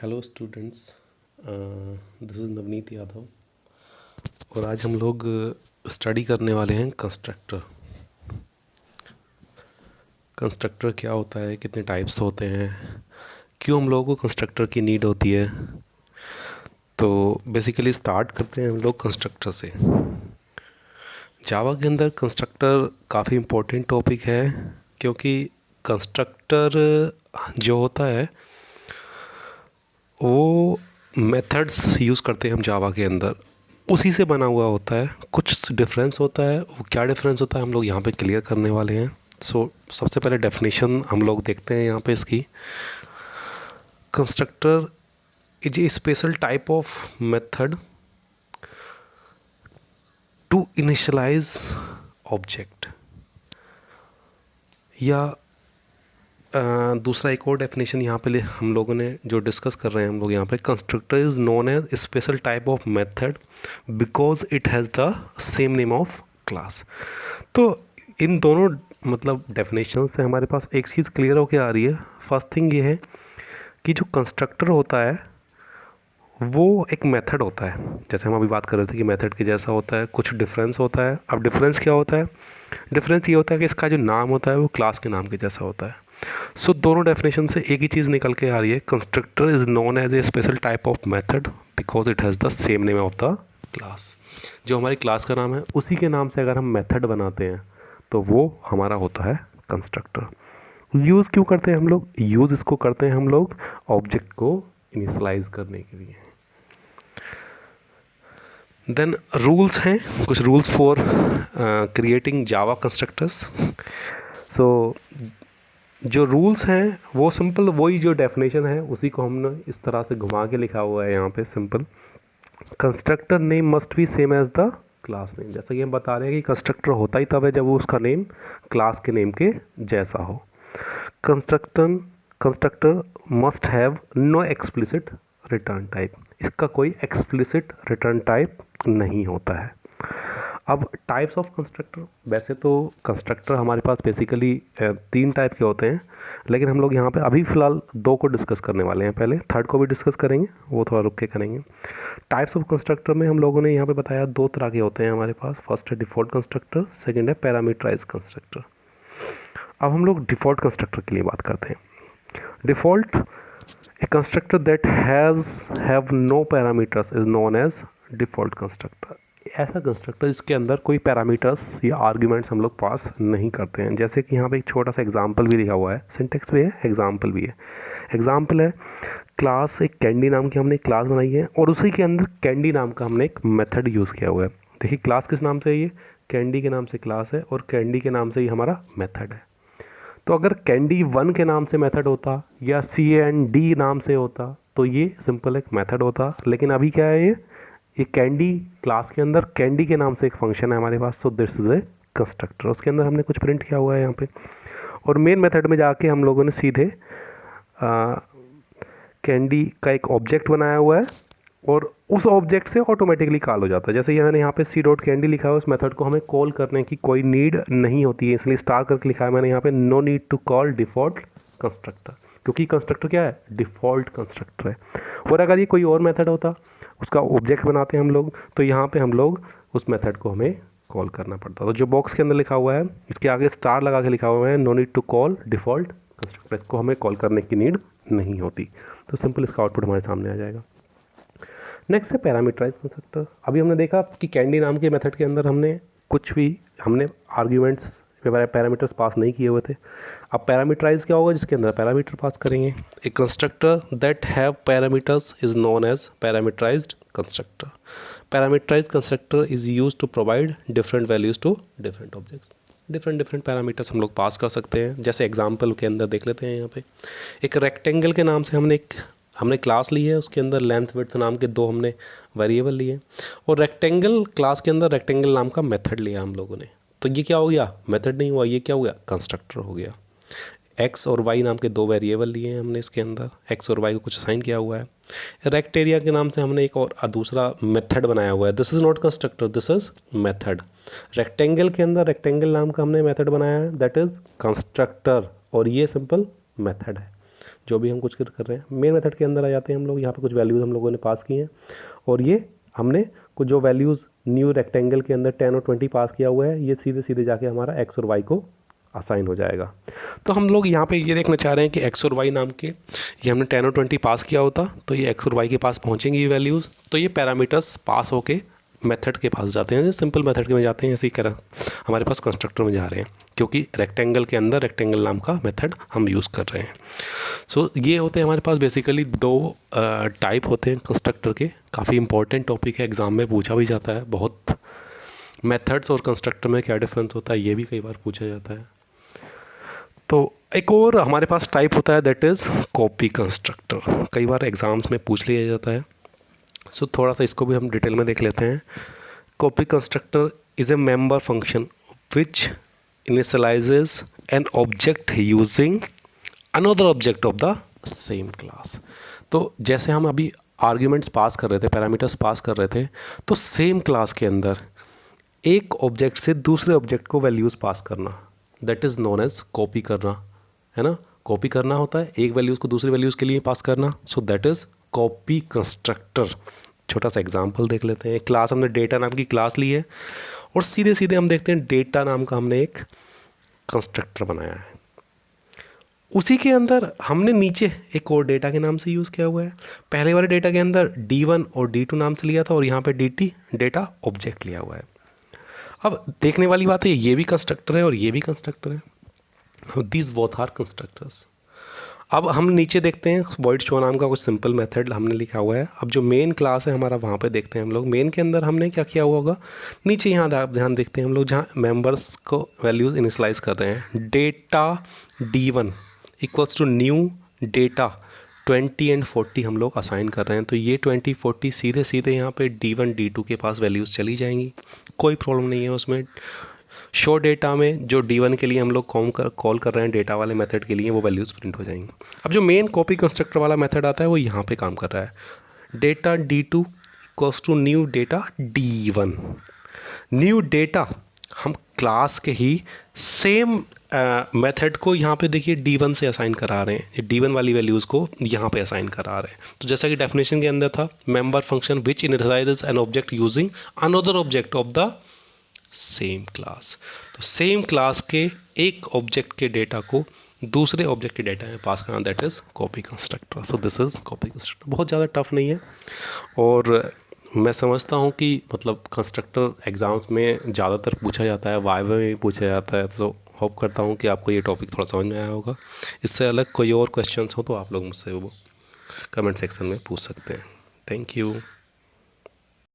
Hello students, this is Navneet Yadav और आज हम लोग स्टडी करने वाले हैं कंस्ट्रक्टर। कंस्ट्रक्टर क्या होता है, कितने टाइप्स होते हैं, क्यों हम लोगों को कंस्ट्रक्टर की नीड होती है। तो बेसिकली स्टार्ट करते हैं हम लोग कंस्ट्रक्टर से। जावा के अंदर कंस्ट्रक्टर काफ़ी इम्पोर्टेंट टॉपिक है क्योंकि कंस्ट्रक्टर जो होता है वो मेथड्स यूज़ करते हैं हम जावा के अंदर, उसी से बना हुआ होता है। कुछ डिफरेंस होता है, वो क्या डिफरेंस होता है हम लोग यहाँ पे क्लियर करने वाले हैं। सबसे पहले डेफिनेशन हम लोग देखते हैं यहाँ पे इसकी। Constructor is a special type of method to initialise object, या दूसरा एक और डेफिनेशन यहाँ पे हम लोगों ने जो डिस्कस कर रहे हैं हम लोग यहाँ पे, constructor is known as special type of method because it has the same name of class. तो इन दोनों मतलब डेफिनेशन से हमारे पास एक चीज़ क्लियर होकर आ रही है। फर्स्ट थिंग ये है कि जो कंस्ट्रक्टर होता है वो एक मेथड होता है। जैसे हम अभी बात कर रहे थे कि मेथड के जैसा होता है, कुछ डिफरेंस होता है। अब डिफरेंस क्या होता है? डिफरेंस ये होता है कि इसका जो नाम होता है वो क्लास के नाम के जैसा होता है। दोनों डेफिनेशन से एक ही चीज़ निकल के आ रही है, constructor is known as a special type of method because it has the same name of the class. जो हमारी क्लास का नाम है उसी के नाम से अगर हम मेथड बनाते हैं तो वो हमारा होता है कंस्ट्रक्टर। यूज़ क्यों करते हैं हम लोग? यूज़ इसको करते हैं हम लोग ऑब्जेक्ट को इनिशियलाइज करने के लिए। देन रूल्स हैं, कुछ rules for creating Java constructors. जो रूल्स हैं वो सिंपल, वही जो डेफिनेशन है उसी को हमने इस तरह से घुमा के लिखा हुआ है यहाँ पे। Simple, constructor name must be same as the class name. जैसा कि हम बता रहे हैं कि कंस्ट्रक्टर होता ही तब है जब वो उसका नेम क्लास के नेम के जैसा हो। Constructor must have no explicit return type. इसका कोई एक्सप्लिसिट रिटर्न टाइप नहीं होता है। अब टाइप्स ऑफ कंस्ट्रक्टर, वैसे तो कंस्ट्रक्टर हमारे पास बेसिकली 3 टाइप के होते हैं, लेकिन हम लोग यहाँ पे अभी फ़िलहाल 2 को डिस्कस करने वाले हैं। पहले थर्ड को भी डिस्कस करेंगे, वो थोड़ा रुक के करेंगे। टाइप्स ऑफ कंस्ट्रक्टर में हम लोगों ने यहाँ पे बताया 2 तरह के होते हैं हमारे पास। फर्स्ट है डिफ़ॉल्ट कंस्ट्रक्टर, सेकेंड है पैरामीटराइज कंस्ट्रक्टर। अब हम लोग डिफ़ॉल्ट कंस्ट्रक्टर के लिए बात करते हैं। Default, a constructor that have no parameters is known as default constructor. ऐसा कंस्ट्रक्टर जिसके अंदर कोई पैरामीटर्स या आर्ग्यूमेंट्स हम लोग पास नहीं करते हैं। जैसे कि यहाँ पे एक छोटा सा एग्जांपल भी लिखा हुआ है, सिंटेक्स भी है, एग्जांपल भी है। एग्जांपल है क्लास, एक कैंडी नाम की हमने एक क्लास बनाई है और उसी के अंदर कैंडी नाम का हमने एक मेथड यूज़ किया हुआ है। देखिए क्लास किस नाम से है? ये कैंडी के नाम से क्लास है और कैंडी के नाम से ही हमारा मेथड है। तो अगर कैंडी 1 के नाम से मेथड होता या CAND नाम से होता तो ये सिंपल एक मेथड होता। लेकिन अभी क्या है, ये कैंडी क्लास के अंदर कैंडी के नाम से एक फंक्शन है हमारे पास, so this is a constructor. उसके अंदर हमने कुछ प्रिंट किया हुआ है यहाँ पे, और मेन मेथड में जाके हम लोगों ने सीधे कैंडी का एक ऑब्जेक्ट बनाया हुआ है और उस ऑब्जेक्ट से ऑटोमेटिकली कॉल हो जाता है। जैसे ये मैंने यहाँ पे C.Candy लिखा है, उस मेथड को हमें कॉल करने की कोई नीड नहीं होती है, इसलिए स्टार करके लिखा है मैंने यहाँ पे, no need to call default constructor, क्योंकि कंस्ट्रक्टर क्या है? डिफ़ॉल्ट कंस्ट्रक्टर है। और अगर ये कोई और मेथड होता, उसका ऑब्जेक्ट बनाते हैं हम लोग, तो यहाँ पे हम लोग उस मेथड को हमें कॉल करना पड़ता। तो जो बॉक्स के अंदर लिखा हुआ है इसके आगे स्टार लगा के लिखा हुआ है, no need to call default constructor, इसको हमें कॉल करने की नीड नहीं होती। तो सिंपल इसका आउटपुट हमारे सामने आ जाएगा। नेक्स्ट है पैरामीटराइज कंस्ट्रक्टर। अभी हमने देखा कि कैंडी नाम के मेथड के अंदर हमने आर्ग्यूमेंट्स पैरामीटर्स पास नहीं किए हुए थे। अब पैरामीटराइज क्या होगा? जिसके अंदर पैरामीटर पास करेंगे। A constructor that have parameters is known as parameterised constructor. Parameterised constructor is used to provide different values to different objects. Different parameters हम लोग पास कर सकते हैं। जैसे एग्जांपल के अंदर देख लेते हैं। यहाँ पे एक रेक्टेंगल के नाम से हमने क्लास ली है, उसके अंदर लेंथ विड्थ नाम के 2 हमने वेरिएबल लिए, और रेक्टेंगल क्लास के अंदर रेक्टेंगल नाम का मेथड लिया हम लोगों ने। तो ये क्या हो गया? मेथड नहीं हुआ, ये क्या हो गया? कंस्ट्रक्टर हो गया। x और y नाम के 2 वेरिएबल लिए हैं हमने, इसके अंदर x और y को कुछ असाइन किया हुआ है। रेक्ट एरिया के नाम से हमने एक और दूसरा मेथड बनाया हुआ है। This is not constructor, this is method. Rectangle के अंदर रेक्टेंगल नाम का हमने मेथड बनाया है, दैट इज़ कंस्ट्रक्टर, और ये सिंपल मेथड है। जो भी हम कुछ कर रहे हैं। मेन मेथड के अंदर आ जाते हैं हम लोग, यहाँ पे कुछ वैल्यूज़ हम लोगों ने पास की हैं और ये हमने कुछ जो वैल्यूज़ न्यू रेक्टेंगल के अंदर 10 और 20 पास किया हुआ है, ये सीधे सीधे जाके हमारा एक्स और वाई को असाइन हो जाएगा। तो हम लोग यहाँ पे ये देखना चाह रहे हैं कि एक्स और वाई नाम के ये हमने 10 और 20 पास किया होता तो ये एक्स और वाई के पास पहुँचेंगी ये वैल्यूज़, तो ये पैरामीटर्स पास होके मेथड के पास जाते हैं, सिंपल मेथड के में जाते हैं। ऐसे ही करा हमारे पास कंस्ट्रक्टर में जा रहे हैं क्योंकि रेक्टेंगल के अंदर रेक्टेंगल नाम का मेथड हम यूज़ कर रहे हैं। सो ये होते हैं हमारे पास बेसिकली दो टाइप होते हैं कंस्ट्रक्टर के। काफ़ी इंपॉर्टेंट टॉपिक है, एग्ज़ाम में पूछा भी जाता है बहुत। मेथड्स और कंस्ट्रक्टर में क्या डिफरेंस होता है ये भी कई बार पूछा जाता है। तो एक और हमारे पास टाइप होता है दैट इज़ कॉपी कंस्ट्रक्टर, कई बार एग्ज़ाम्स में पूछ लिया जाता है। सो थोड़ा सा इसको भी हम डिटेल में देख लेते हैं। Copy constructor is a member function which initialises an object using another object of the same class. तो जैसे हम अभी आर्ग्यूमेंट्स पास कर रहे थे, पैरामीटर्स पास कर रहे थे, तो सेम क्लास के अंदर एक ऑब्जेक्ट से दूसरे ऑब्जेक्ट को वैल्यूज़ पास करना, that is known as copy करना, है ना। कॉपी करना होता है एक वैल्यूज़ को दूसरी वैल्यूज़ के लिए पास करना, so that is copy constructor. छोटा सा एग्जांपल देख लेते हैं। क्लास हमने डेटा नाम की क्लास ली है और सीधे सीधे हम देखते हैं डेटा नाम का हमने एक कंस्ट्रक्टर बनाया है। उसी के अंदर हमने नीचे एक और डेटा के नाम से यूज़ किया हुआ है। पहले वाले डेटा के अंदर D1 और D2 नाम से लिया था और यहाँ पे DT डेटा ऑब्जेक्ट लिया हुआ है। अब देखने वाली बात है, ये भी कंस्ट्रक्टर है और ये भी कंस्ट्रक्टर है। This both are constructors. अब हम नीचे देखते हैं वॉइड शो नाम का कुछ सिंपल मेथड हमने लिखा हुआ है। अब जो मेन क्लास है हमारा वहाँ पे देखते हैं हम लोग। मेन के अंदर हमने क्या किया हुआ होगा, नीचे यहाँ ध्यान देखते हैं हम लोग जहाँ मेंबर्स को वैल्यूज़ इनिशियलाइज कर रहे हैं। Data D1 equals to new data 20 and 40 हम लोग असाइन कर रहे हैं। तो ये 20 40 सीधे सीधे यहाँ पे D1 D2 के पास वैल्यूज़ चली जाएंगी, कोई प्रॉब्लम नहीं है उसमें। शो डेटा में जो D1 के लिए हम लोग कॉल कर रहे हैं डेटा वाले मेथड के लिए, वो वैल्यूज़ प्रिंट हो जाएंगी। अब जो मेन कॉपी कंस्ट्रक्टर वाला मेथड आता है वो यहाँ पे काम कर रहा है। Data D2 equals to new data D1। New data हम क्लास के ही सेम मेथड को यहाँ पे देखिए D1 से असाइन करा रहे हैं, D1 वाली वैल्यूज़ को यहाँ पे असाइन करा रहे हैं। तो जैसा कि डेफिनेशन के अंदर था, member function which initialises N object using another object of the same class. तो सेम क्लास के एक ऑब्जेक्ट के डेटा को दूसरे ऑब्जेक्ट के डेटा में पास करना, that is copy constructor. So this is copy constructor. बहुत ज़्यादा टफ नहीं है और मैं समझता हूँ कि मतलब कंस्ट्रक्टर एग्ज़ाम्स में ज़्यादातर पूछा जाता है, वाइवा में पूछा जाता है। सो होप करता हूँ कि आपको ये टॉपिक थोड़ा समझ में आया होगा। इससे अलग कोई और क्वेश्चंस हो तो आप लोग मुझसे वो कमेंट सेक्शन में पूछ सकते हैं। Thank you.